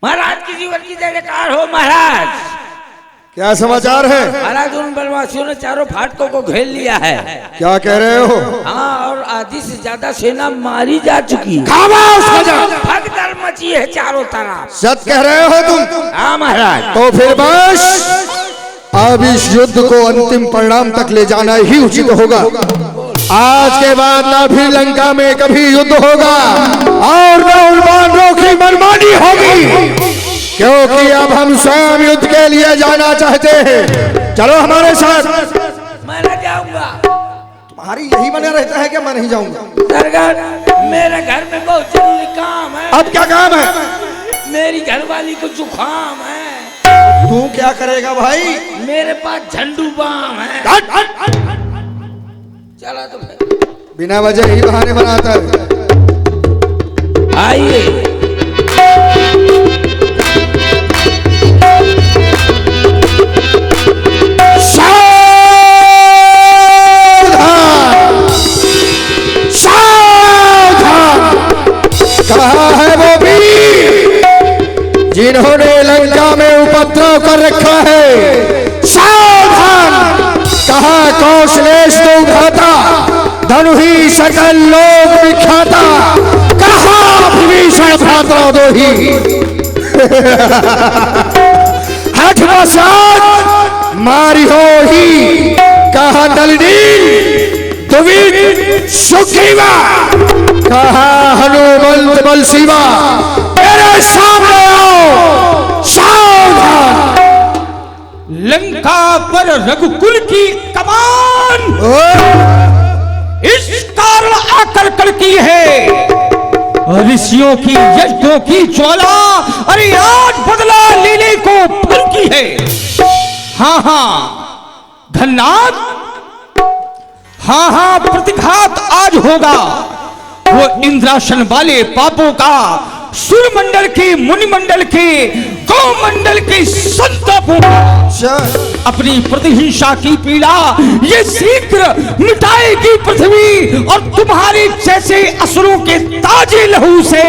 महाराज की जीवन की जयकार हो। महाराज क्या समाचार है? महाराज उन बनवासियों ने चारों फाटकों को घेर लिया है। क्या कह रहे हो? हाँ, और आधी से ज्यादा सेना मारी जा चुकी है। भगदड़ मची है चारों तरफ। सच कह रहे हो तुम? हाँ महाराज। तो फिर बस अब इस युद्ध को अंतिम परिणाम तक ले जाना ही उचित होगा। आज के बाद ना फिर लंका में कभी युद्ध होगा और न उन बानरों की मनमानी होगी, क्योंकि अब हम स्वयं युद्ध के लिए जाना चाहते हैं। चलो हमारे साथ। मैं न जाऊंगा। तुम्हारी यही बना रहता है कि मैं नहीं जाऊंगा? सरकार, मेरे घर में बहुत जरूरी काम है। अब क्या काम है? मेरी घरवाली को जुकाम है। तू क्या करेगा भाई? मेरे पास झंडू बाम है। चला तुम बिना वजह ही बहाने बनाता है। आइए। कहाँ है वो वीर जिन्होंने लंका में उपद्रव कर रखा है? सावधान! कहाँ कौशलेश तो उठाता, धनु ही सकल लोक विख्याता, कहाँ विभीषण भ्रातृद्रोही? हठ बसात मारी हो ही, कहाँ दलनील दुवित सुग्रीवा, कहाँ हनुमंत बल शिवा? मेरे सामने आओ। सावधान! लंका पर रघुकुल की कमान इस कारण आकर कड़की है। ऋषियों की यज्ञों की ज्वाला अरे आज बदला लेने को फलकी है। हाँ हाँ धन्नाथ, हाँ हाँ प्रतिघात आज होगा। वो इंद्रासन वाले पापों का सुरमंडल के, मुनिमंडल के, गौमंडल के संतापों का अपनी प्रतिहिंसा की पीड़ा ये शीघ्र मिटाएगी पृथ्वी, और तुम्हारे जैसे असुरों के ताजे लहू से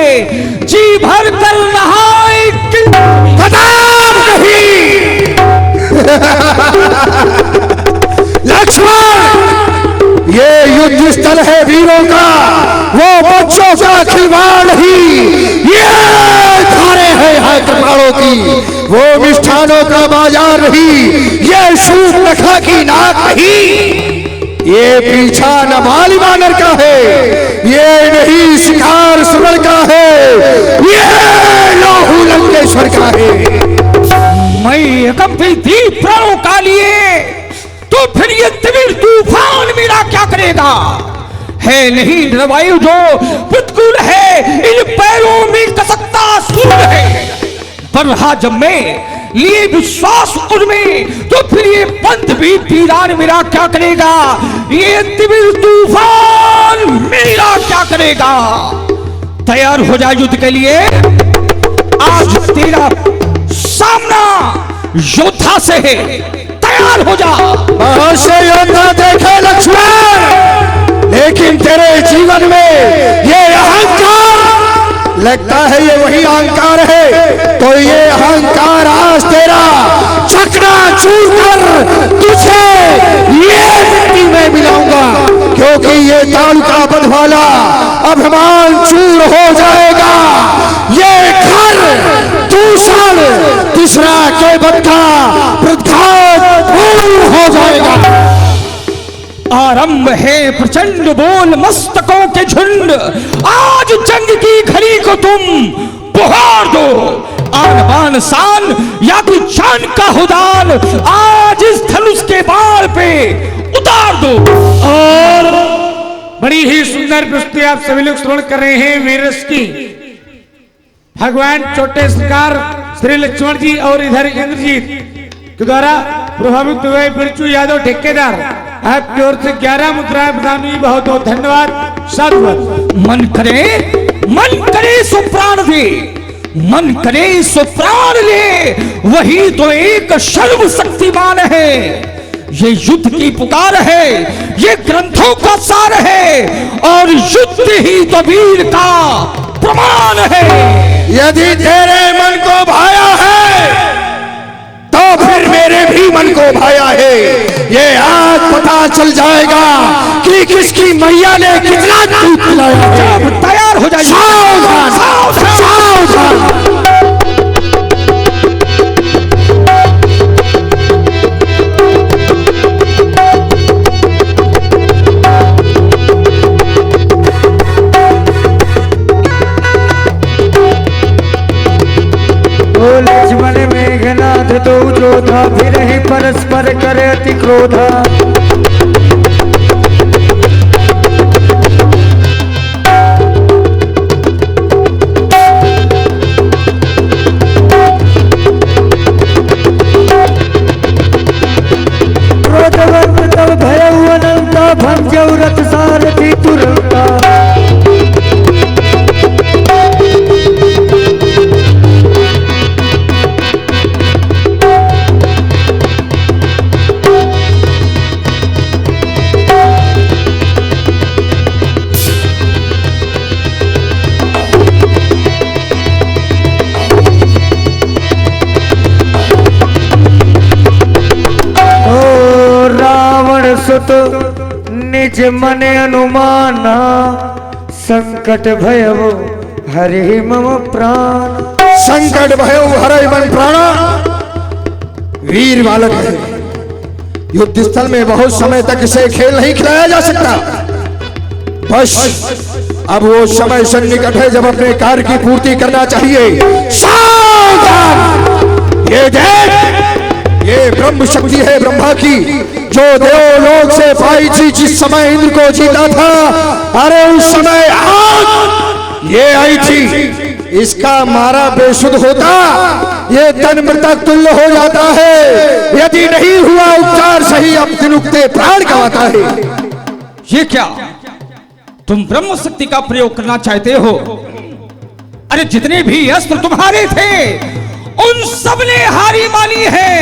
जी भर कर नहाएगी। लक्ष्मण, ये युद्ध स्थल है वीरों का, वो बच्चों का खिलवाड़ नहीं। ये धारे हैं कृपाणों की, वो मिष्ठानों का बाजार नहीं। ये शूर्पणखा की नाक नहीं। ये पीछा नबाली बानर का है, ये नहीं शिकार सुरण का है, ये लोहू लंकेश्वर का है। मैं कंपित प्राणों का लिए तो फिर ये तिमिर तूफान मेरा क्या करेगा? है नहीं निर्वायु जो प्रतिकूल है, इन पैरों में कसकता सूर्य है। बरहा जब मैं लिए विश्वास उनमें, तो फिर ये पंथ भी पीरान मेरा क्या करेगा? ये तिमिर तूफान मेरा क्या करेगा? तैयार हो जा युद्ध के लिए। आज तेरा सामना योद्धा से है, तैयार हो जा। बहुत से योद्धा देखे लक्ष्मण, लेकिन तेरे जीवन में ये अहंकार लगता है, ये वही अहंकार है। तो ये अहंकार आज तेरा चकनाचूर कर तुझे ये मिट्टी में मिलाऊंगा, क्योंकि ये तालुका बधवाला अभिमान चूर हो जाएगा। ये घर दूषण तीसरा के बद्धा प्रघात हो जाएगा। आरंभ है प्रचंड बोल मस्तकों के झुंड, आज जंग की घड़ी को तुम पुकार दो। आन बान शान या कि जान का हुदान आज इस धनुष के बाल पे उतार दो। और बड़ी ही सुंदर प्रस्तुति आप सभी लोग श्रवण कर रहे हैं वीररस की। भगवान छोटे सरकार श्री लक्ष्मण जी और इधर इंद्रजीत के द्वारा प्रभावित हुए बिरजू यादव ठेकेदार आपकी ओर से 11 मुद्राएं प्रदान हुई। बहुत बहुत धन्यवाद। साधुवाद। मन करे सो प्राण दे, मन करे सो प्राण ले, वही तो एक सर्वशक्तिमान है। ये युद्ध की पुकार है, ये ग्रंथों का सार है, और युद्ध ही तो वीर का प्रमाण है। यदि तेरे मन को लोभाया है। ये आज पता चल जाएगा कि किसकी मैया ने कितना दूध पिलाया है। अब तैयार हो जाइए। सावधान, सावधान। लक्ष्मण मेघनाथ दो जोधा फिर ही परस्पर करे अति क्रोधा। क्रोधवंत तब भयउ अनंता भंजौ रथ सारथी तुरंता। सुत निज मन अनुमाना संकट भयव हरि मम प्राण। संकट भयउ हरै मन प्राणा। वीर बालक है, युद्ध स्थल में बहुत समय तक इसे खेल नहीं खिलाया जा सकता। बस अब वो समय सन्निकट है जब अपने कार्य की पूर्ति करना चाहिए। सावधान! ये देख, ये ब्रह्म शक्ति है ब्रह्मा की, जो देवलोक से पाई थी जिस समय इंद्र को जीता था। अरे उस समय आग ये आई थी, इसका मारा बेसुध होता ये तन मृतक तुल्य हो जाता है। यदि नहीं हुआ उपचार सही अब दिन उगते प्राण गंवाता है। ये क्या तुम ब्रह्म शक्ति का प्रयोग करना चाहते हो? अरे जितने भी अस्त्र तुम्हारे थे उन सब ने हारी मानी है।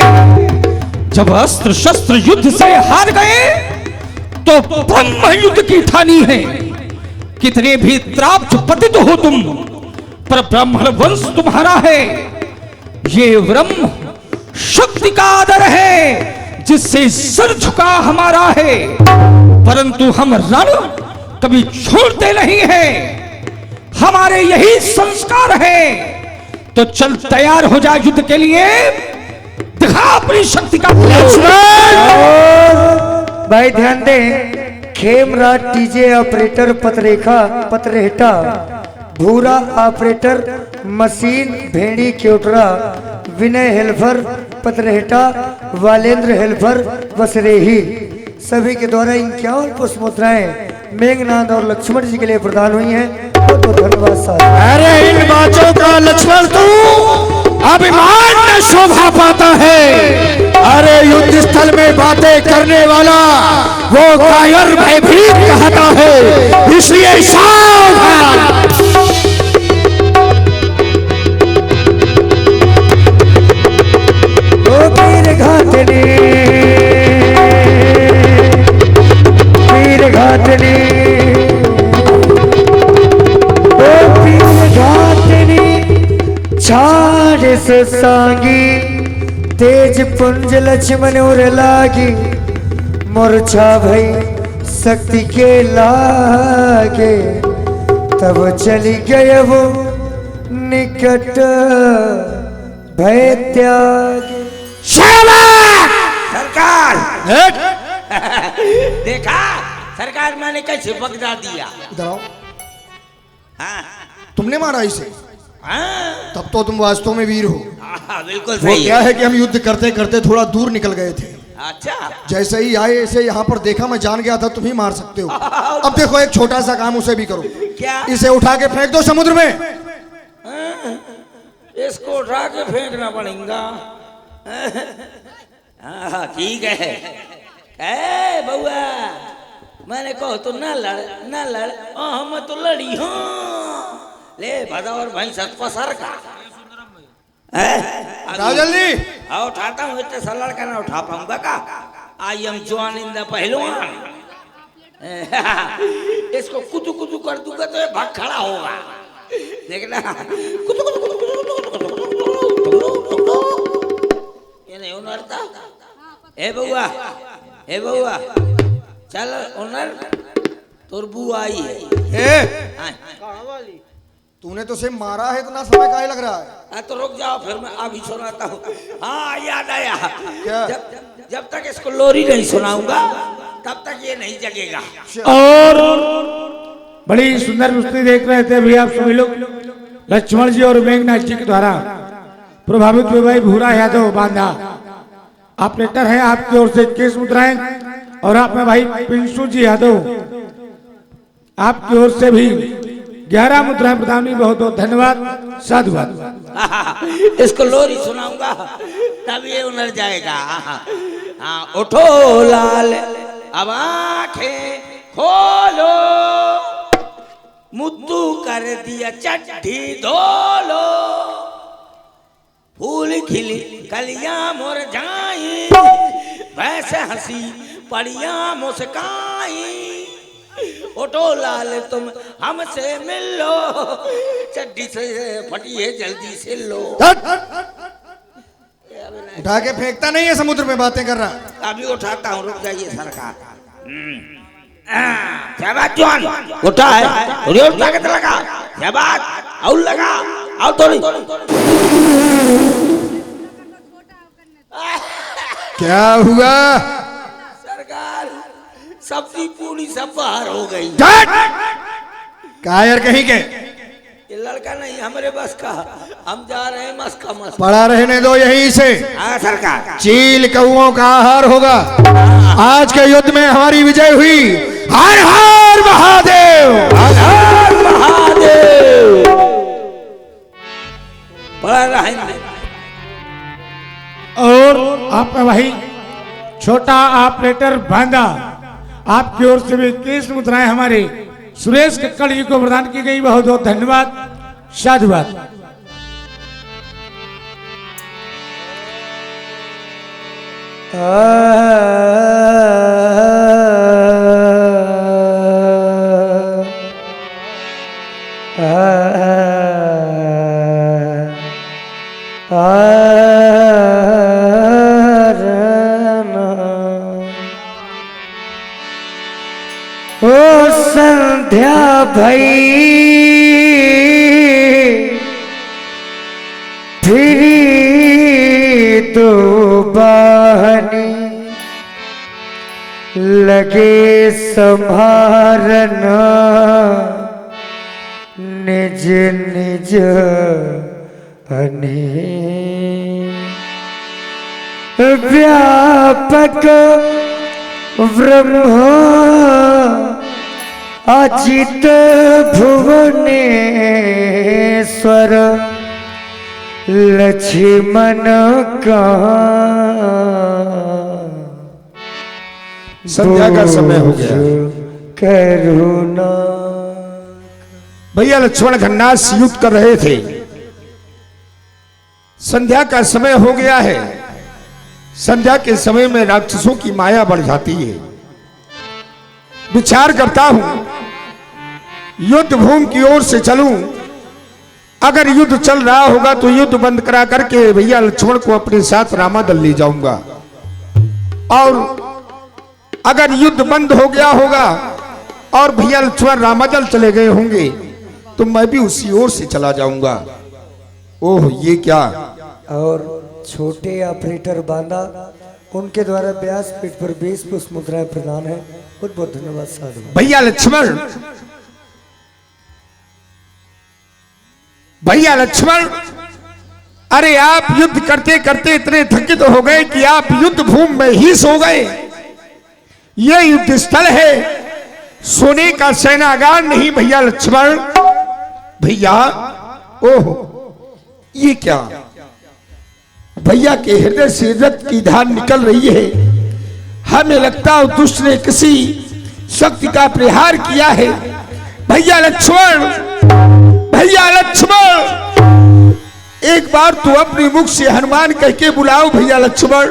जब अस्त्र शस्त्र युद्ध से हार गए तो ब्रह्म युद्ध की ठानी है। कितने भी त्राप्त पतित हो तुम, पर ब्राह्मण वंश तुम्हारा है। ये ब्रह्म शक्ति का आदर है जिससे सर झुका हमारा है। परंतु हम रण कभी छोड़ते नहीं है, हमारे यही संस्कार है। तो चल तैयार हो जा युद्ध के लिए, दिखा अपनी शक्ति का। भाई ध्यान दे, खेमराज टीजे ऑपरेटर पतरेखा पतरेहटा, भूरा ऑपरेटर मशीन भेड़ी क्योटरा, विनय हेल्फर पतरेहटा, वालेंद्र हेल्फर बसरेही, सभी के द्वारा 51 पुष्पमुद्राएं मेघनाथ और लक्ष्मण जी के लिए प्रदान हुई हैं। बहुत बहुत धन्यवाद साहब। अरे इन बातों का लक्ष्मण तू अभिमान में शोभा पाता है। अरे युद्ध स्थल में बातें करने वाला वो कायर भयभीत कहता है, इसलिए सावधान। ओ वीर घाटनी, वीर घाटनी, ओ वीर घाटनी, छाड़ से सांगी तेज पुंज लक्ष्मण उर लागी। मूर्छा भई शक्ति के लागे, तब चली गए वो निकट भय त्याग। सरकार देखा सरकार मैंने कैसे बगदा दिया। इधर आओ। हाँ तुमने मारा इसे? हाँ तब तो तुम वास्तव में वीर हो। बिल्कुल वो सही क्या है। है कि हम युद्ध करते करते थोड़ा दूर निकल गए थे। अच्छा जैसे ही आए इसे यहाँ पर देखा, मैं जान गया था तुम ही मार सकते हो। अब देखो एक छोटा सा काम उसे भी करो। क्या? इसे उठा के फेंक दो समुद्र में। इसको उठा के फेंकना पड़ेगा। हाँ ठीक है। ए बउआ मैंने कहो तो ना लड़ ना लड़। हम तो लड़ी हूँ। ले भदावर भाई सतपा सर का जल्दी हाँ उठाता हूँ। इतने सा लड़का ना उठा पाऊंगा का। I am John in the पहलवान। इसको कुतु कुतु कर दूंगा तो ये भाग खड़ा होगा। देखना कुतु कुतु कुतु कुतु कुतु कुतु कुतु कुतु। ये नहीं उनरता। ए बउआ, ए बउआ, चल ओनर तोर बुआ आई है। ए हाँ, तूने तो उसे मारा है, इतना समय काहे लग रहा है? तो रुक जाओ फिर मैं अभी सुनाता हूँ। हाँ याद आया, क्या? जब तक इसको लोरी नहीं सुनाऊंगा तब तक ये नहीं जगेगा। और बड़ी सुंदर प्रस्तुति देख रहे थे भैया आप सभी लोग। लक्ष्मण जी और मेघनाथ जी के द्वारा प्रभावित हुए भाई भूरा यादव बांधा ऑपरेटर है, आपकी ओर से केस मुद्राएं, और आप में भाई पिंसू जी यादव आपकी ओर से भी 11 मुद्राएं प्रदान हुई। बहुत बहुत धन्यवाद, साधुवाद। इसको लोरी सुनाऊंगा तब ये उनर जाएगा। हाँ उठो लाल अब आंखें खोलो, मुद्दू कर दिया चट्टी धोलो, फूल खिली कलियां मुरझाई, वैसे हंसी पड़ियां मुस्काई। उठो लाल तुम हमसे मिल लो, चड्डी से फटी है जल्दी से लो। उठा के फेंकता नहीं है, समुद्र में बातें कर रहा। अभी उठाता हूँ, रुक जाइए सरकार। शहबाज जवान उठा है, थोड़ी और ताकत लगा। शहबाज और लगा, और थोड़ी। क्या हुआ? सरकार सब्जी पूरी सब बाहर हो गई। कायर कहीं के, ये लड़का नहीं हमारे बस का, हम जा रहे हैं मस्का मस्त। पड़ा रहने दो यहीं से। हाँ सरकार, चील कौओं का आहार होगा। आज के युद्ध में हमारी विजय हुई। हर हर महादेव, हर हर महादेव। पड़ा रहे। और आप में भाई छोटा ऑपरेटर बांधा आपकी ओर से भी केस मुद्राएं हमारे सुरेश कक्कड़ जी को प्रदान की गई। बहुत बहुत धन्यवाद, साधुवाद। ओ संध्या भई फिरी तो बहनी लगे संभारना निज निज हनी व्यापक ब्रह्मा अजित भुवनेश्वर लक्ष्मण कहाँ संध्या का समय हो गया। करुणा भैया लक्ष्मण घन्ना से युद्ध कर रहे थे। संध्या का समय हो गया है। संध्या के समय में राक्षसों की माया बढ़ जाती है। विचार करता हूं युद्ध भूमि की ओर से चलूं। अगर युद्ध चल रहा होगा तो युद्ध बंद करा करके भैया लक्ष्मण को अपने साथ रामादल ले जाऊंगा, और अगर युद्ध बंद हो गया होगा और भैया लक्ष्मण रामादल चले गए होंगे तो मैं भी उसी ओर से चला जाऊंगा। ओह ये क्या! और छोटे ऑपरेटर बांधा उनके द्वारा व्यासपीठ पर 20 पुष्प मुद्राएं प्रदान है। बहुत बहुत धन्यवाद साधु। भैया लक्ष्मण, भैया लक्ष्मण, अरे आप युद्ध करते करते इतने थकित हो गए कि आप युद्ध भूमि में ही सो गए। यह युद्ध स्थल है, सोने का सेनागार नहीं भैया लक्ष्मण। भैया ओह ये क्या! भैया के हृदय से रक्त की धार निकल रही है। हमें लगता है दुष्ट ने किसी शक्ति का प्रहार किया है। भैया लक्ष्मण, भैया लक्ष्मण, एक बार तू अपने मुख से हनुमान कह के बुलाओ भैया लक्ष्मण।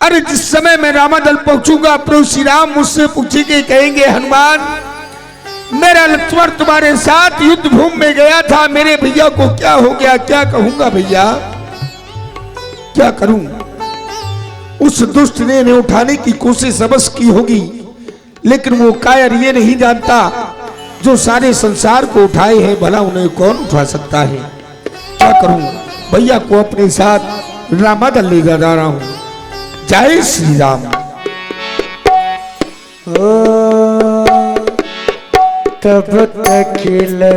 अरे जिस समय मैं रामादल पहुंचूंगा प्रभु श्री राम मुझसे पूछेंगे, कहेंगे हनुमान मेरा लक्ष्मण तुम्हारे साथ युद्ध भूमि में गया था, मेरे भैया को क्या हो गया? क्या कहूंगा भैया, क्या करूं? उस दुष्ट ने इन्हें उठाने की कोशिश अवश्य की होगी, लेकिन वो कायर ये नहीं जानता जो सारे संसार को उठाए हैं भला उन्हें कौन उठा सकता है। क्या करूं, भैया को अपने साथ रामादल ले जा रहा हूं। जय श्री राम। तब तक ले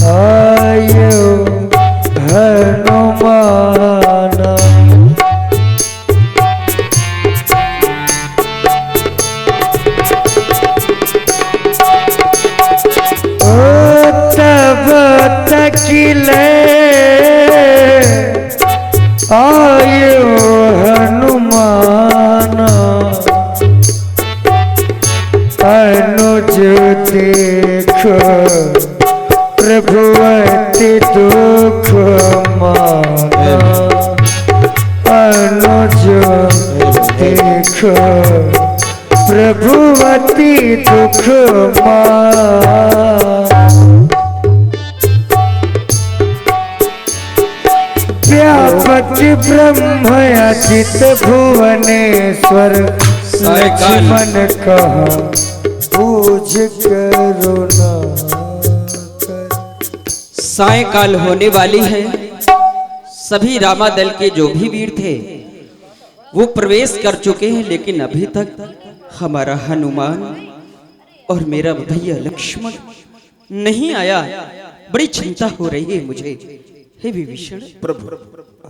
आयो हनुमान, तब तक ले आयो हनुमान, अनुज देख प्रभुवति दुख माना, अनुज देख प्रभुवति दुख माना। व्यापक ब्रह्म अचित भुवनेश्वर, लक्ष्मण कहा पूज करुणा। सायंकाल होने वाली है। सभी रामादल के जो भी वीर थे वो प्रवेश कर चुके हैं, लेकिन अभी तक हमारा हनुमान और मेरा भैया लक्ष्मण नहीं आया। बड़ी चिंता हो रही है मुझे। हे विभीषण प्रभु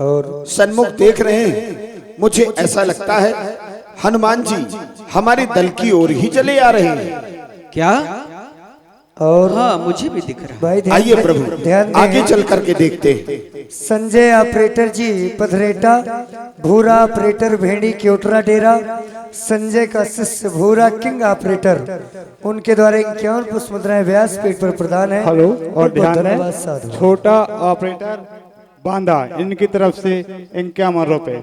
और सन्मुख देख रहे हैं, मुझे ऐसा लगता है हनुमान जी हमारे दल की ओर ही चले आ रहे हैं। क्या? और हाँ, मुझे भी दिख रहा। भाई आइए प्रभु, ध्यान आगे चल करके देखते हैं। संजय ऑपरेटर जी पथरेटा, भूरा ऑपरेटर भेड़ी केवटरा डेरा, संजय का शिष्य भूरा किंग ऑपरेटर, उनके द्वारा 51 पुष्प मुद्राएं व्यासपीठ पर प्रदान है। हेलो, और ध्यान धन्यवाद दें, साधु। छोटा ऑपरेटर बांधा, इनकी तरफ से 51 रुपए।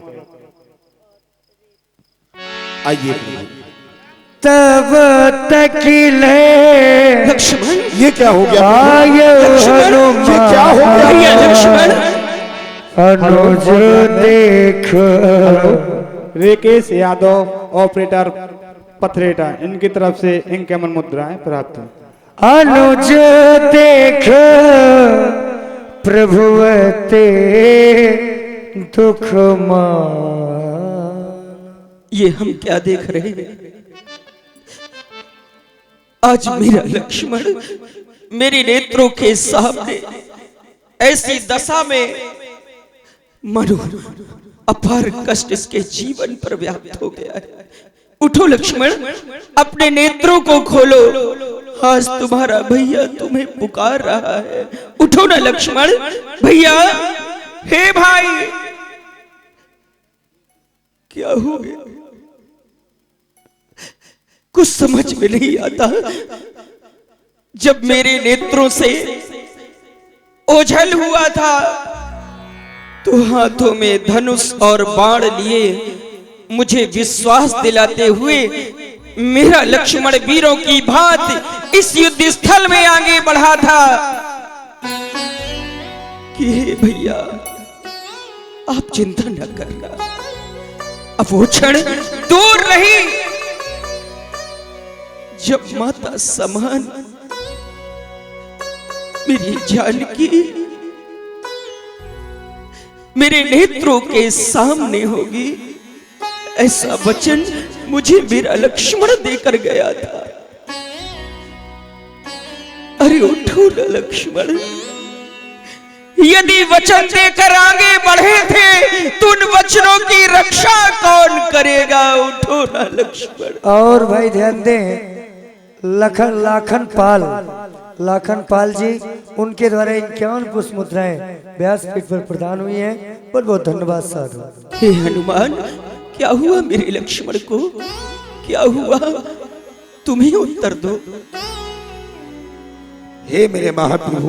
आइए। तब तक ले लक्ष्मण, ये क्या हो गया? आयो हनुमान, ये क्या हो गया? लक्ष्मण, अनुज देख रेकेश यादव ऑपरेटर पथरेटा, इनकी तरफ से 51 मुद्राएं प्राप्त हैं। अनुज देख प्रभुवते दुख मान। ये हम क्या देख रहे हैं? आज मेरा लक्ष्मण मेरे नेत्रों के सामने ऐसी दशा में, मनो अपार कष्ट इसके जीवन पर व्याप्त हो गया है। उठो लक्ष्मण, अपने नेत्रों को खोलो, आज तुम्हारा भैया तुम्हें पुकार रहा है। उठो ना लक्ष्मण। भैया, हे भाई, क्या हो गया? कुछ समझ में नहीं आता। जब मेरे नेत्रों से ओझल हुआ था तो हाथों में धनुष और बाण लिए मुझे विश्वास दिलाते हुए मेरा लक्ष्मण वीरों की भांति इस युद्ध स्थल में आगे बढ़ा था कि हे भैया, आप चिंता न करना, अब वो क्षण दूर नहीं जब माता समान मेरी जानकी मेरे नेत्रों के सामने होगी। ऐसा वचन मुझे मेरा लक्ष्मण देकर गया था। अरे उठो ना लक्ष्मण, यदि वचन देकर आगे बढ़े थे तो उन वचनों की रक्षा कौन करेगा? उठो ना लक्ष्मण। और भाई ध्यान दें, लाखन पाल जी, उनके द्वारा 51 पुष्प मुद्राएं व्यासपीठ पर प्रदान हुई हैं। बहुत बहुत धन्यवाद साधु। हे हनुमान, क्या हुआ मेरे लक्ष्मण को? क्या हुआ? तुम्हें उत्तर दो। हे मेरे महाप्रभु,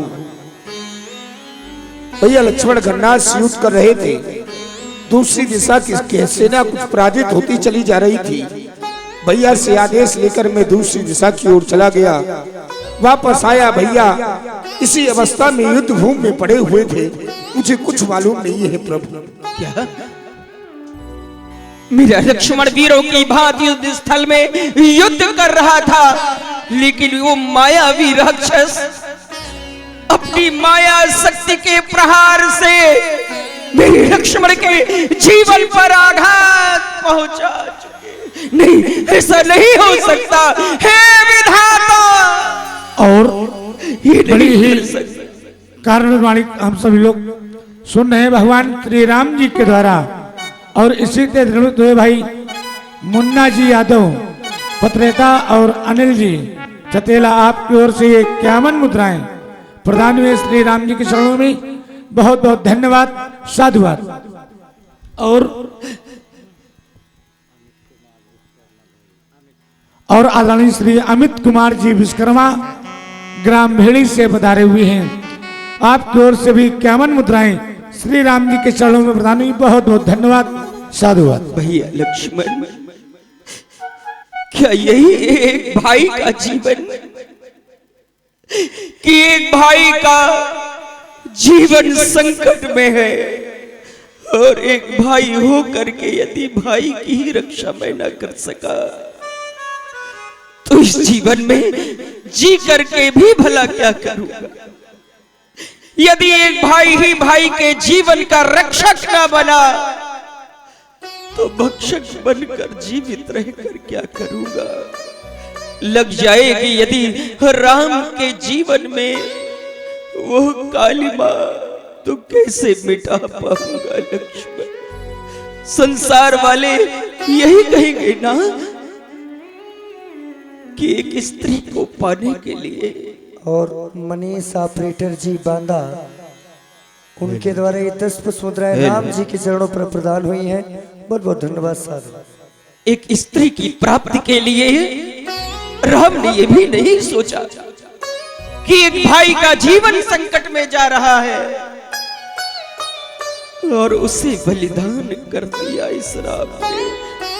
भैया लक्ष्मण गन्नाथ से युद्ध कर रहे थे। दूसरी दिशा की सेना कुछ पराजित होती चली जा रही थी। भैया से आदेश लेकर मैं दूसरी दिशा की ओर चला गया। वापस आया, भैया इसी अवस्था में युद्ध भूमि में पड़े हुए थे। मुझे कुछ मालूम नहीं है प्रभु। क्या मेरा लक्ष्मण वीरों की भांति युद्ध स्थल में युद्ध कर रहा था, लेकिन वो मायावी राक्षस अपनी माया शक्ति के प्रहार से मेरे लक्ष्मण के जीवन पर आघात पहुंचा चुके। नहीं, ऐसा नहीं हो सकता, हे विधाता। और ये बड़ी नहीं ही कर सकता। कारण वाणी हम सभी लोग सुन रहे हैं भगवान श्री राम जी के द्वारा। और इसी के दृढ़ हुए भाई मुन्ना जी यादव पत्रेता और अनिल जी चतेला, आपकी ओर से ये 51 मुद्राएं प्रदान हुए श्री राम जी के चरणों में। बहुत बहुत धन्यवाद, साधुवाद। और आदरणीय श्री अमित कुमार जी विश्वकर्मा ग्राम भेड़ी से पधारे हुए हैं। आपकी ओर से भी 51 मुद्राएं श्री राम जी के चरणों में प्रदान हुई। बहुत बहुत धन्यवाद, साधुवाद। भैया लक्ष्मण, क्या यही एक भाई का जीवन, कि एक भाई का जीवन संकट में है और एक भाई हो करके यदि भाई की ही रक्षा मैं न कर सका तो इस जीवन में जी करके भी भला क्या करूंगा। यदि एक भाई ही भाई के जीवन का रक्षक न बना तो भक्षक बनकर जीवित रहकर क्या करूंगा। लग जाएगी यदि राम के जीवन में वो कालिमा तो कैसे मिटा पाऊंगा लक्ष्मण। संसार वाले यही कहेंगे ना कि एक स्त्री को पाने के लिए। और मनीष ऑपरेटर जी बांदा, उनके द्वारा ये 10 पुष्प मुद्राएं राम जी के चरणों पर प्रदान हुई हैं। बहुत बहुत धन्यवाद साधु। एक स्त्री की प्राप्ति के लिए राम ने ये भी नहीं सोचा कि एक भाई का जीवन संकट में जा रहा है और उसे बलिदान कर दिया इस राम ने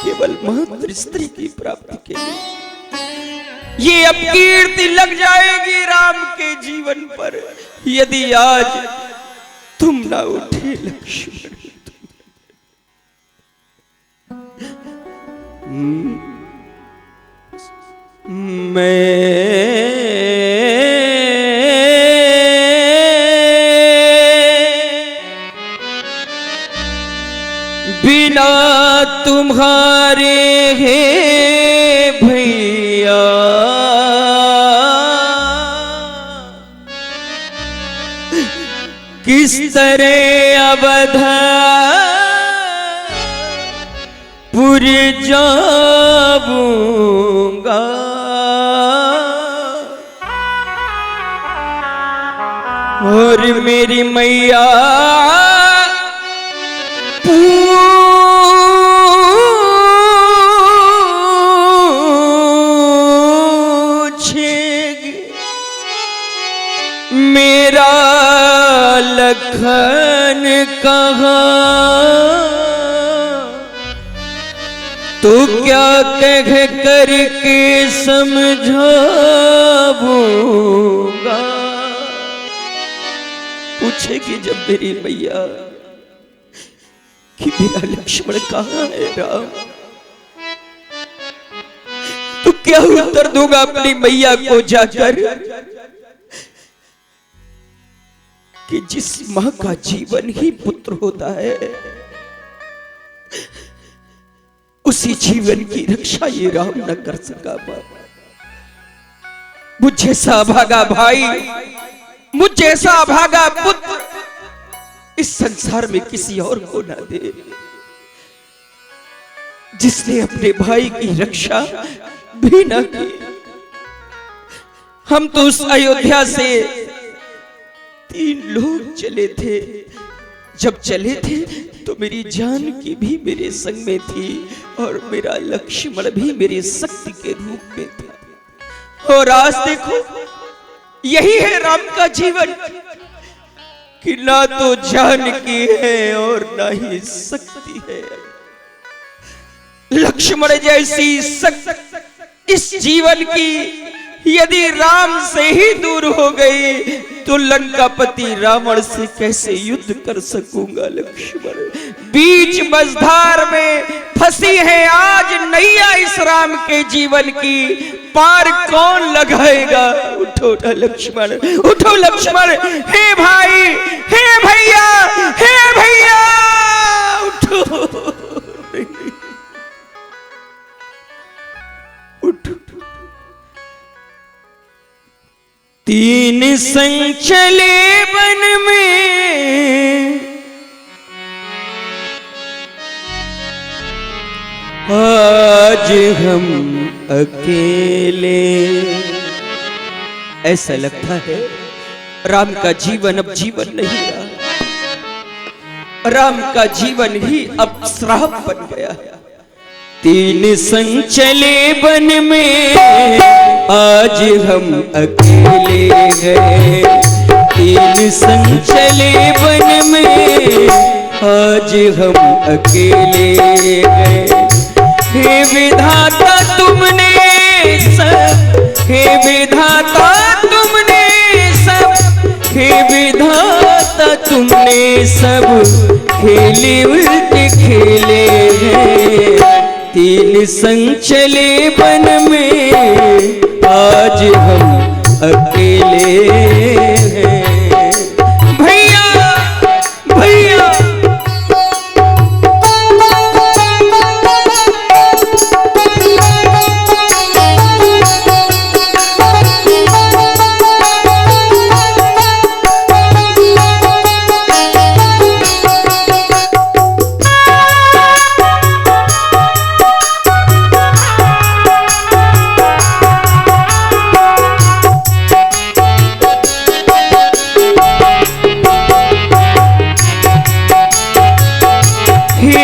केवल मात्र स्त्री की प्राप्ति के लिए। ये अपकीर्ति लग जाएगी राम के जीवन पर यदि आज तुम ना उठे लक्ष्मण। बिना तुम्हारे हैं भैया किस तरह अवधा पुर जाऊंगा। और मेरी मैया पूछेगी मेरा लखन कहाँ, तो क्या कह करके समझाऊंगा। पूछेगी जब मेरी मैया कि मेरा लक्ष्मण कहाँ है राम, तो क्या उत्तर दूंगा अपनी मैया को जाकर कि जिस मां का जीवन ही पुत्र होता है उसी जीवन की रक्षा ये राम न कर सका। मुझ जैसा भागा भाई, मुझ जैसा भागा पुत्र इस संसार में किसी और को ना दे, जिसने अपने भाई की रक्षा भी न की। हम तो उस अयोध्या से 3 लोग चले थे। जब चले थे तो मेरी जान की भी मेरे संग में थी और मेरा लक्ष्मण भी मेरी शक्ति के रूप में था। और आज देखो यही है राम का जीवन कि ना तो जान की है और ना ही शक्ति है। लक्ष्मण जैसी शक्ति इस जीवन की यदि राम से ही दूर हो गई तो लंकापति रावण से कैसे युद्ध कर सकूंगा लक्ष्मण। बीच मझधार में फंसी है आज नैया इस राम के जीवन की, पार कौन लगाएगा। उठो ना लक्ष्मण, उठो लक्ष्मण, हे भाई, हे भैया, हे भैया उठो, उठो। तीन संग चले वन में, आज हम अकेले। ऐसा लगता है राम का जीवन अब जीवन नहीं रहा, राम का जीवन ही अब श्राप बन गया। तीन संग चले वन में, आज हम अकेले गए। तीन संग चले वन में, आज हम अकेले गए। हे विधाता तुमने सब, हे विधाता तुमने सब, हे विधाता तुमने सब खेले उल्टे खेले हैं। तीन संग चले वन में, आज हम अकेले हैं। भैया भैया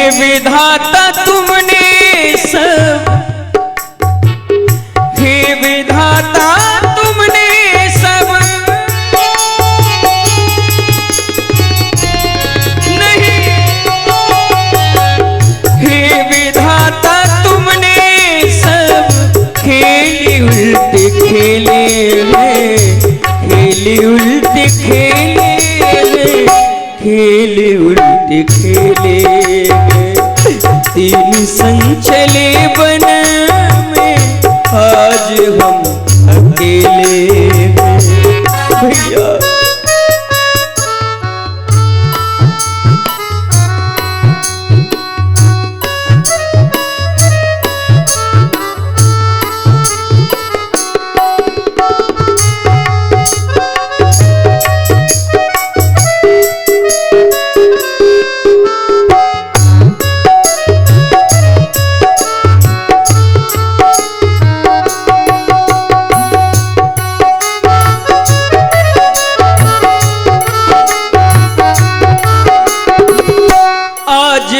विधाता तुमने सब, हे विधाता तुमने सब, नहीं, हे विधाता तुमने सब खेली उल्टे खेले हैं। खेली उल्टे खेले हैं, खेले उल्टे खेले हैं। तीन संग चले वन में, आज हम अकेले हैं। भैया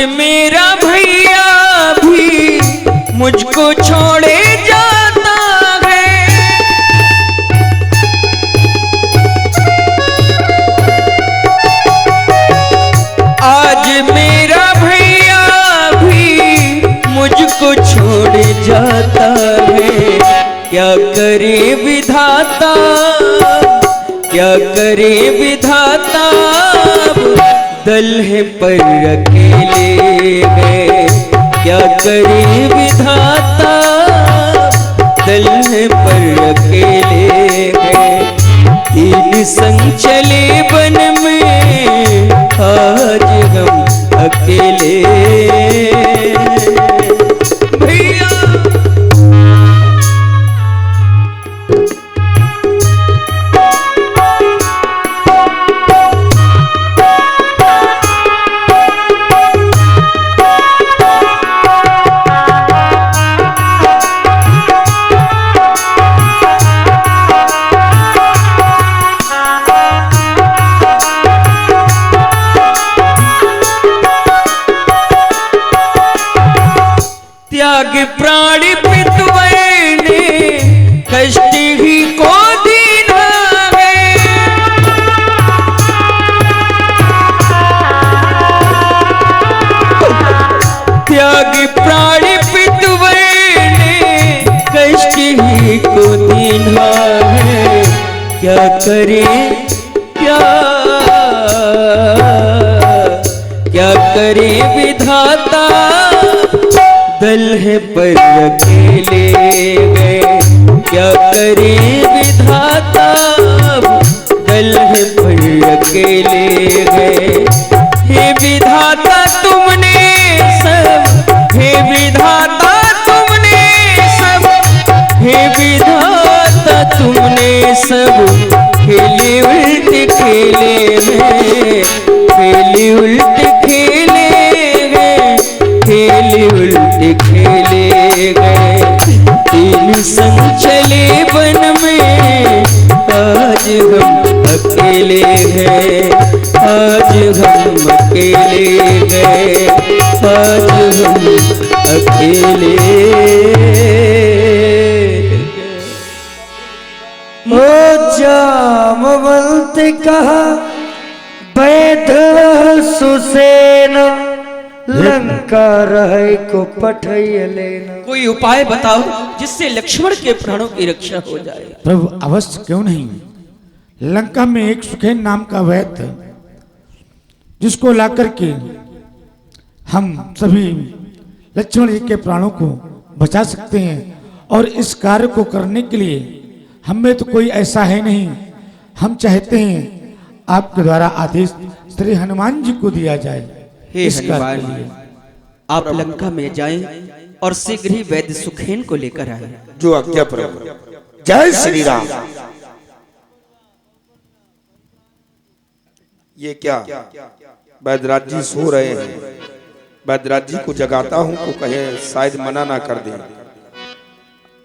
मेरा भैया भी मुझको छोड़े जाता है। आज मेरा भैया भी मुझको छोड़े जाता है। क्या करे विधाता, क्या करे विधाता, दल है पर अकेले हैं। क्या करे विधाता, दल है पर अकेले हैं। तीन संग चले वन में, आज हम अकेले भैया। त्याग प्राण पितवैने, कष्ट ही को दीना है। त्याग प्राण पितवैने, कष्ट ही को दीना है। क्या करे क्या करे विधाता दल है पर अकेले गए, क्या करे विधाता दल है पर अकेले गए। हे विधाता तुमने सब, हे विधाता तुमने सब, हे विधाता तुमने सब खेले उल्टे खेले हैं, खेले उल्टे खेले गए, खेले उल्टे खेले गए। तीन संग चले वन में, आज हम अकेले हैं, आज हम अकेले गए, आज हम अकेले। ओ जामवंत कहा वैध सुसेन, लंका रहे को पठैया लेना। कोई उपाय बताओ जिससे लक्ष्मण के प्राणों की रक्षा हो जाए। प्रभु अवश्य क्यों नहीं। लंका में एक सुखेन नाम का वैद्य, जिसको लाकर के हम सभी लक्ष्मण जी के प्राणों को बचा सकते हैं। और इस कार्य को करने के लिए हम में तो कोई ऐसा है नहीं। हम चाहते हैं आपके द्वारा आदेश श्री हनुमान जी को दिया जाए। हे हनुमान, आप लंका में जाएं और शीघ्र ही वैद्य सुखेन को लेकर आए। जो आज्ञा प्रभु। जय श्री राम। ये क्या बैदराज जी सो रहे हैं। बैदराज जी को जगाता हूं तो कहे शायद मना ना कर दें,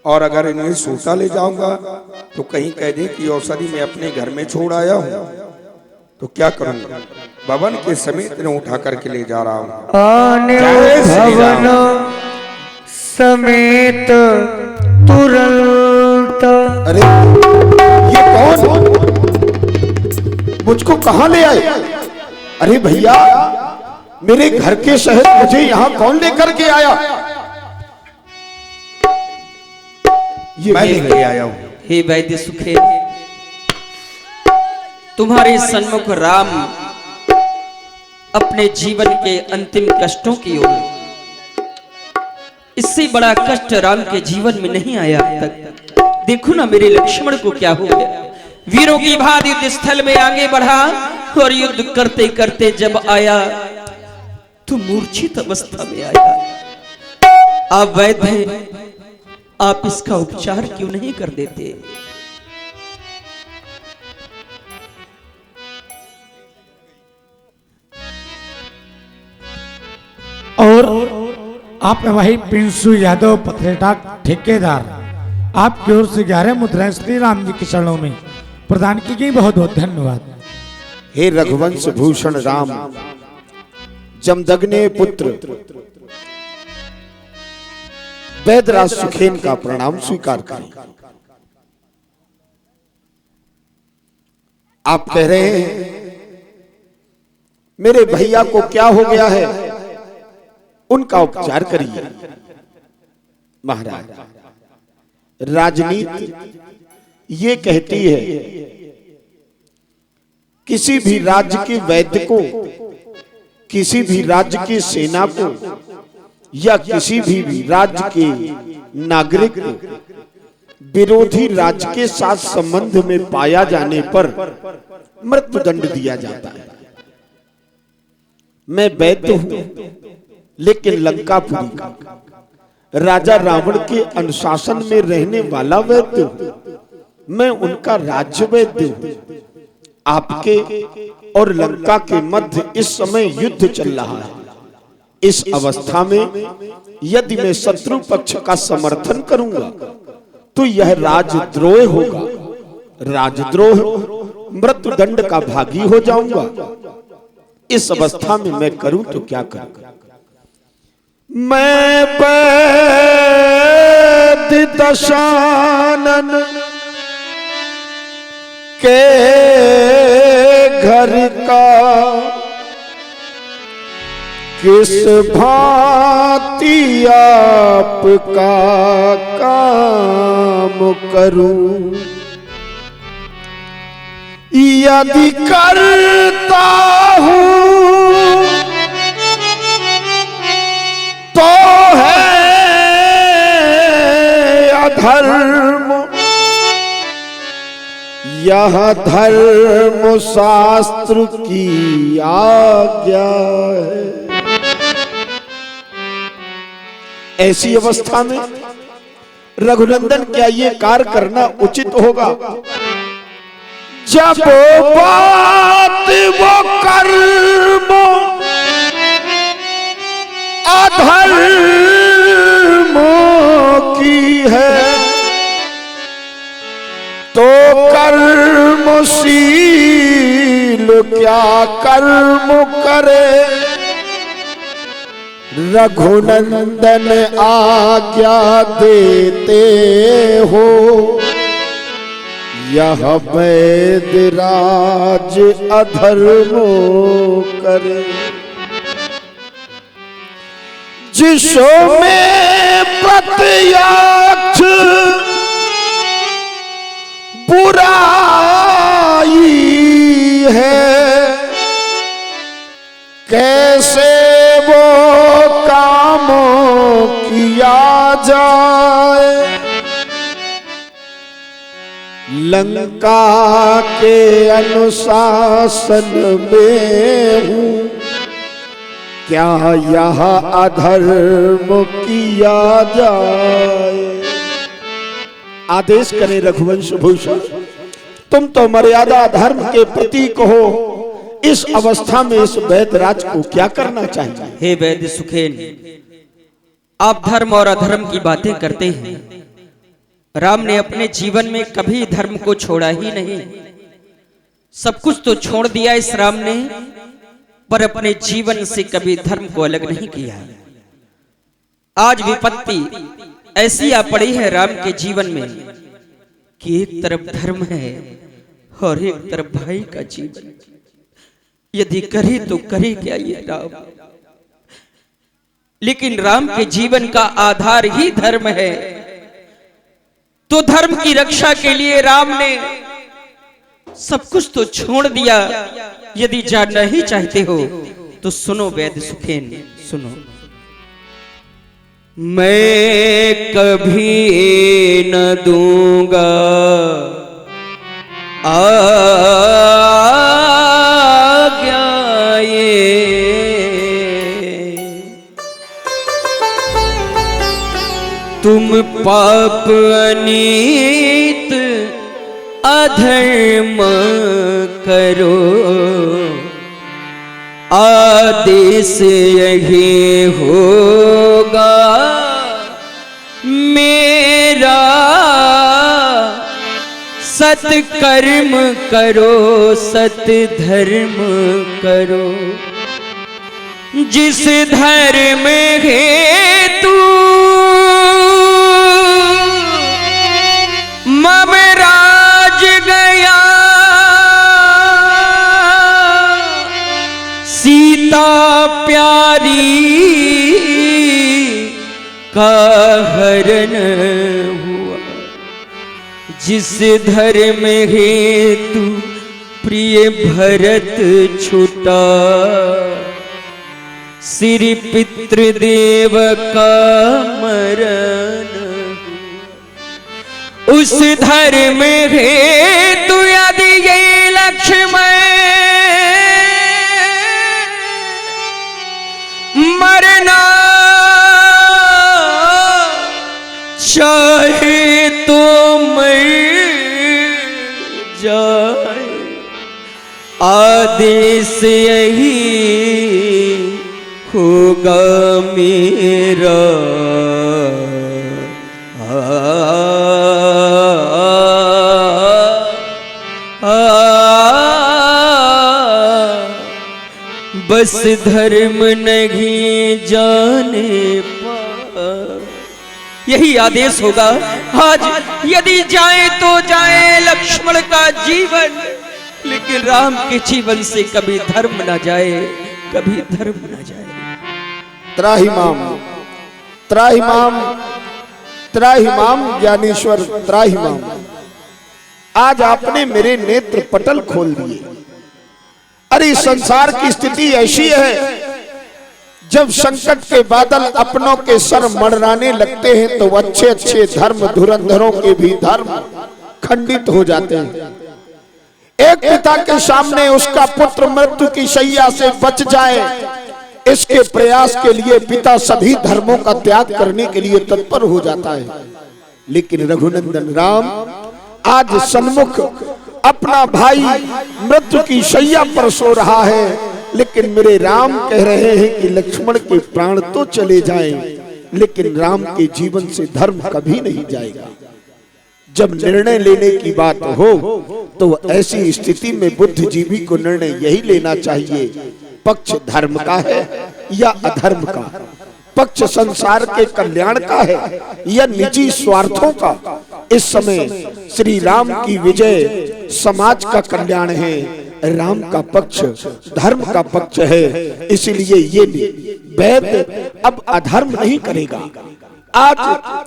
और अगर इन्हें सोता ले जाऊंगा तो कहीं कह दें कि औषधि मैं अपने घर में छोड़ आया हूं, तो क्या करूंगा। भवन के समेत इन्हें उठा करके ले जा रहा हूं। आने भवन समेत तुरंत। अरे ये कौन, मुझको कहां ले आए। अरे भैया, मेरे घर के शहर मुझे यहाँ कौन लेकर के आया। ये मैं लेके आया हूं। हे वैद्य सुखेन, तुम्हारे सन्मुख राम अपने जीवन के अंतिम कष्टों की ओर, इससे बड़ा कष्ट राम के जीवन में नहीं आया अब तक। देखो ना मेरे लक्ष्मण को क्या हो गया। वीरों की भांति युद्ध स्थल में आगे बढ़ा और युद्ध करते करते जब आया तो मूर्छित अवस्था में आया। आप वैद्य हैं, आप इसका उपचार क्यों नहीं कर देते। और आप वही पिंसु यादव पथरेटा ठेकेदार, आपकी ओर से 11 मुद्राएं श्री राम जी के चरणों में प्रदान की गई। बहुत बहुत धन्यवाद। हे रघुवंश भूषण राम, जमदग्ने पुत्र वैदराज सुखेन का प्रणाम स्वीकार करें। आप कह रहे हैं मेरे भैया को क्या हो गया है, उनका उपचार करिए। महाराज, राजनीति ये कहती है किसी भी राज्य के वैद्य को, किसी भी राज्य की सेना को या किसी भी राज्य के नागरिक को विरोधी राज्य के साथ संबंध में पाया जाने पर मृत्युदंड दिया जाता है। मैं वैद्य हूं, लेकिन लंकापुरी का राजा रावण के अनुशासन में रहने वाला वैद्य हूं। मैं उनका राज्य वैद्य हूं। आपके और लंका के मध्य इस समय युद्ध चल रहा है। इस अवस्था में यदि मैं शत्रु पक्ष का समर्थन करूंगा तो यह राजद्रोह होगा। राजद्रोह, मृत्युदंड का भागी हो जाऊंगा। इस अवस्था में मैं करूं तो क्या करूं। मैं वैद्य दशानन के घर का किस भांति आपका काम करूं। यदि करता हूं अधर्म, यह धर्म शास्त्र की आज्ञा है। ऐसी अवस्था में रघुनंदन क्या ये कार्य करना उचित होगा? जब बात वो कर्म अधर्म की है, तो कर्मशील क्या कर्म करे? रघुनंदन आज्ञा देते हो, यह वैदराज अधर्म करे। जिसमें प्रत्यक्ष बुराई है, कैसे वो काम किया जाए? लंका के अनुशासन में हूँ, क्या यह अधर्म किया जाए? आदेश करे रघुवंश भूषण, तुम तो मर्यादा धर्म के प्रतीक हो, इस अवस्था में इस वैदराज को क्या करना चाहिए? हे वैद्य सुखेन, आप धर्म और अधर्म की बातें करते हैं। राम ने अपने जीवन में कभी धर्म को छोड़ा ही नहीं। सब कुछ तो छोड़ दिया इस राम ने, पर अपने जीवन से कभी धर्म को अलग नहीं किया। आज विपत्ति ऐसी आ पड़ी है राम के जीवन में कि एक तरफ धर्म है और एक तरफ भाई का जीवन। यदि करे तो करे क्या ये राम? लेकिन राम के जीवन का आधार ही धर्म है, तो धर्म की रक्षा के लिए राम ने सब कुछ तो छोड़ दिया। यदि जानना ही चाहते हो तो सुनो वैद्य सुखेन, सुनो। मैं कभी न दूंगा आज्ञा ये, तुम पाप अनीत अधर्म करो, आदेश यही होगा मेरा, सत्कर्म करो सत धर्म करो। जिस धर्म हेतु ममराज गया, सीता प्यारी का हरण हुआ। जिस धर्म हेतु प्रिय भरत छूटा, श्री पितृदेव का मरण। उस धर्म हेतु यदि ये लक्ष्मण मरना चाहे तो मर जाए, आदेश यही होगा मेरा। बस धर्म नहीं जाने पा, यही आदेश होगा। आज यदि जाए तो जाए लक्ष्मण का जीवन, लेकिन राम के जीवन से कभी धर्म ना जाए, कभी धर्म ना जाए। त्राहिमाम त्राहिमाम त्राहिमाम ज्ञानेश्वर त्राहिमाम, आज आपने मेरे नेत्र पटल खोल दिए। अरे संसार की स्थिति ऐसी है, जब संकट के बादल अपनों के सर मडराने लगते हैं तो अच्छे अच्छे धर्म धुरंधरों के भी धर्म खंडित हो जाते हैं। एक पिता के सामने उसका पुत्र मृत्यु की शैया से बच जाए, इसके प्रयास के लिए पिता सभी धर्मों का त्याग करने के लिए तत्पर हो जाता है। लेकिन रघुनंदन राम आज सन्मुख अपना भाई मृत्यु की शैया पर सो रहा है, लेकिन मेरे राम कह रहे हैं कि लक्ष्मण के प्राण तो चले जाएं, लेकिन राम के जीवन से धर्म कभी नहीं जाएगा। जब निर्णय लेने की बात हो तो ऐसी स्थिति में बुद्धिजीवी को निर्णय यही लेना चाहिए, पक्ष धर्म का है या अधर्म का, पक्ष संसार के कल्याण का है या निजी स्वार्थों का। इस समय श्री राम की विजय समाज का कल्याण है, राम का पक्ष धर्म का पक्ष है, इसीलिए ये वैद्य अब अधर्म नहीं करेगा। आज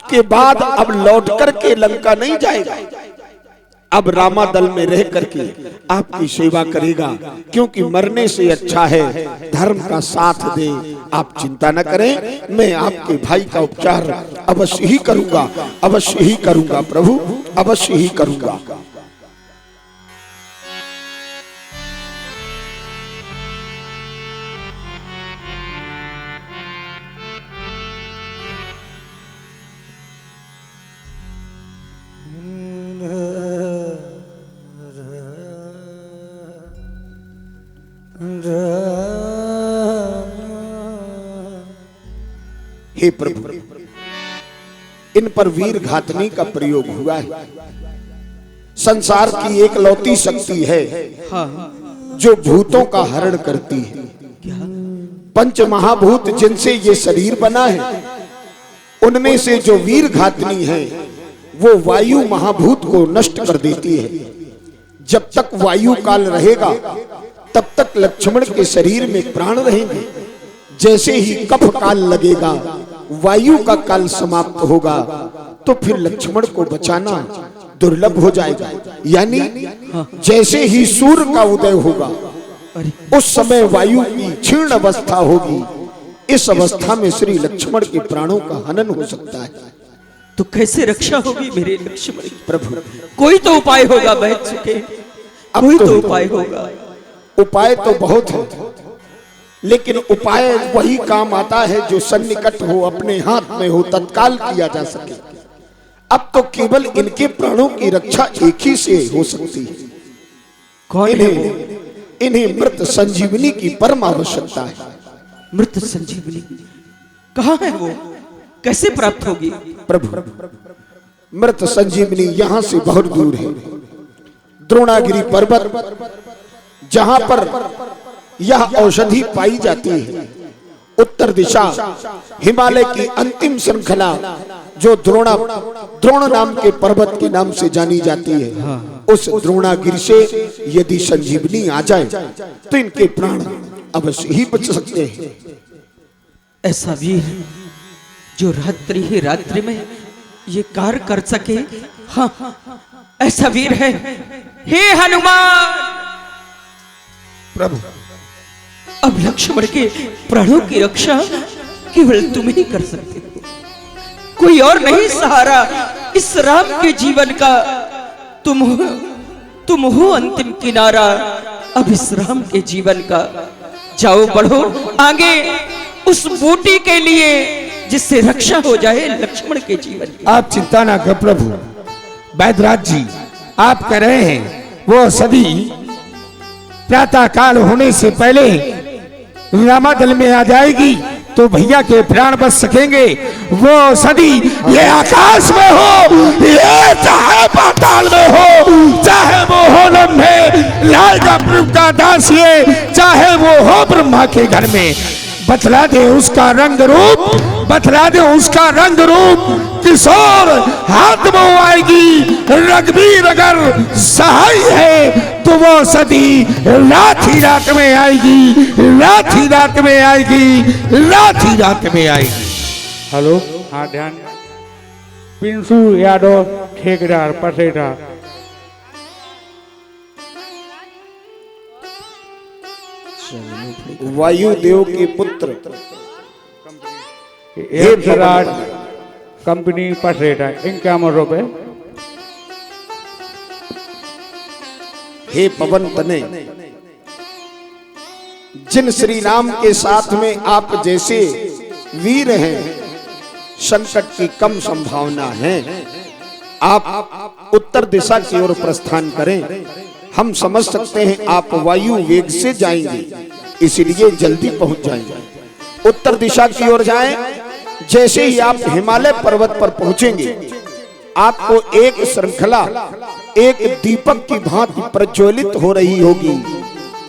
के बाद अब लौट करके लंका नहीं जाएगा, अब रामा दल में रह करके आपकी सेवा करेगा, क्योंकि मरने से अच्छा है धर्म का साथ दे। आप चिंता न करें, मैं आपके भाई का उपचार अवश्य ही करूंगा, अवश्य ही करूंगा प्रभु, अवश्य ही करूंगा। हे प्रभु, इन पर वीर घातनी का प्रयोग हुआ है। संसार की एक लौती शक्ति है जो भूतों का हरण करती है। पंच महाभूत जिनसे ये शरीर बना है, उनमें से जो वीर घातनी है वो वायु महाभूत को नष्ट कर देती है। जब तक वायु काल रहेगा तब तक लक्ष्मण के शरीर में प्राण रहेंगे। जैसे ही कफ काल लगेगा, वायु का काल समाप्त होगा, तो फिर लक्ष्मण को बचाना दुर्लभ हो जाएगा। यानी जैसे ही सूर्य का उदय होगा उस समय वायु की क्षीण अवस्था होगी। इस अवस्था में श्री लक्ष्मण के प्राणों का हनन हो सकता है। तो कैसे रक्षा होगी मेरे लक्ष्मण की? प्रभु कोई तो उपाय होगा, बैठ चुके कोई तो उपाय होगा। उपाय तो बहुत है, लेकिन उपाय वही काम आता है जो सन्निकट हो, अपने हाथ में हो, तत्काल किया जा सके। अब तो केवल इनके प्राणों की रक्षा एक ही से हो सकती है। कौन है वो? इन्हें मृत संजीवनी की परम आवश्यकता है। मृत संजीवनी कहाँ है वो, कैसे प्राप्त होगी? प्रभु मृत संजीवनी यहाँ से बहुत दूर है। द्रोणागिरी पर्वत जहाँ पर यह औषधि पाई जाती है, उत्तर दिशा हिमालय की अंतिम श्रृंखला जो द्रोण नाम के पर्वत के नाम से जानी जाती है, उस द्रोणागिरी से यदि संजीवनी आ जाए तो इनके प्राण अवश्य ही बच सकते हैं। ऐसा वीर जो रात्रि ही रात्रि में ये कार्य कर सके, हाँ ऐसा वीर है। हे हनुमान प्रभु, अब लक्ष्मण के प्राणों की रक्षा केवल तुम ही कर सकते हो, कोई और नहीं सहारा इस राम के जीवन का। तुम हो अंतिम किनारा अब इस राम के जीवन का। जाओ बढ़ो आगे उस बूटी के लिए जिससे रक्षा हो जाए लक्ष्मण के जीवन की। आप चिंता ना कर प्रभु। वैद्यराज जी आप कह रहे हैं वो सदी प्रातः काल होने से पहले रामादल में आ जाएगी तो भैया के प्राण बच सकेंगे। वो सदी ये आकाश में हो, ये चाहे पाताल में हो, चाहे वो हो लम्हे लाल का प्रभु का दास, ये चाहे वो हो ब्रह्मा के घर में, बतला दे उसका रंग रूप, बतला दे उसका रंग रूप। किशोर हाथ में आएगी, रघुवीर अगर सहाय है तो वो सदी रात ही रात में आएगी, रात ही रात में आएगी, रात ही रात में आएगी। हेलो, हाँ ध्यान। पिंसू यादव ठेकेदार पसेटा। वायुदेव के पुत्र एम सराट कंपनी पटरेटा इनके अमर रुपए। हे पवन तने, जिन श्री राम के साथ में आप जैसे वीर हैं, संकट की कम संभावना है। आप उत्तर दिशा की ओर प्रस्थान करें। हम समझ सकते हैं आप वायु वेग से जाएंगे, इसलिए जल्दी पहुंच जाएंगे। उत्तर दिशा की ओर जाएं। जैसे ही आप हिमालय पर्वत पर पहुंचेंगे, आपको एक श्रृंखला एक दीपक की भांति प्रज्वलित हो रही होगी।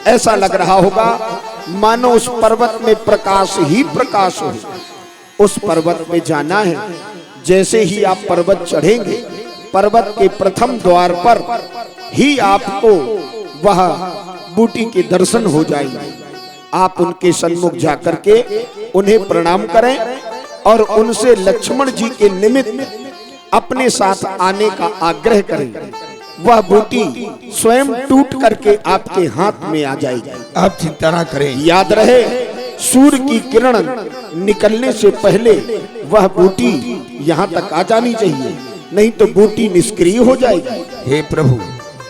ऐसा लग रहा होगा मानो उस पर्वत में प्रकाश ही प्रकाश हो। उस पर्वत में जाना है। जैसे ही आप पर्वत चढ़ेंगे, पर्वत के प्रथम द्वार पर ही आपको वह बूटी के दर्शन हो जाएंगे। आप उनके सन्मुख जाकर के उन्हें प्रणाम करें और उनसे लक्ष्मण जी के निमित्त अपने साथ आने का आग्रह करें। वह बूटी स्वयं टूट करके आपके हाथ में आ जाएगी। आप चिंता ना करें। याद रहे, सूर्य की किरण निकलने से पहले वह बूटी यहाँ तक आ जानी चाहिए, नहीं तो बूटी निष्क्रिय हो जाएगी। हे प्रभु,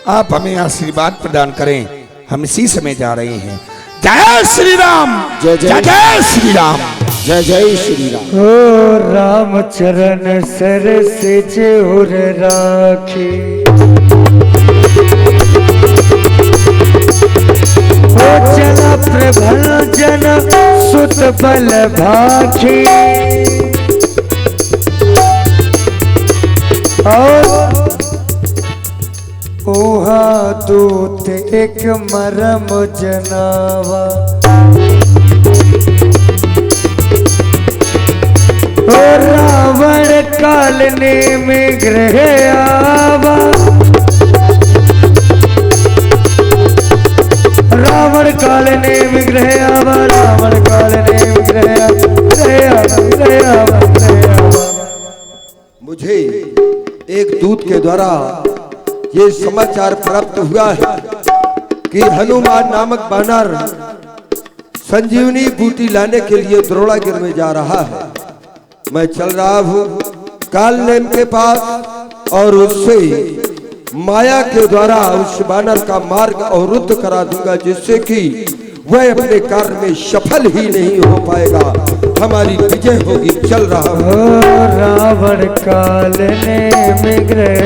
आप हमें आशीर्वाद प्रदान करें। हम इसी समय जा रहे हैं। जय श्री राम, जय जय जय श्री राम, जय जय श्री राम। ओ राम चरण सर से जोर राखे, ओ चला प्रभल जन सुत बल भाखे। और ओहा दूत एक मरम जनावा, और रावण कालने में ग्रह आवा। रावण कालने में ग्रह आवा, रावण कालने में ग्रह आवा। मुझे एक दूत के द्वारा ये समाचार प्राप्त हुआ है कि हनुमान नामक बानर संजीवनी बूटी लाने के लिए द्रोणागिर में जा रहा है। मैं चल रहा हूँ कालनेम के पास और उससे माया के द्वारा उस बानर का मार्ग अवरुद्ध करा दूंगा, जिससे कि वह अपने कार्य में सफल ही नहीं हो पाएगा। हमारी विजय होगी। चल रहा हूँ। रावण कालने में ग्रह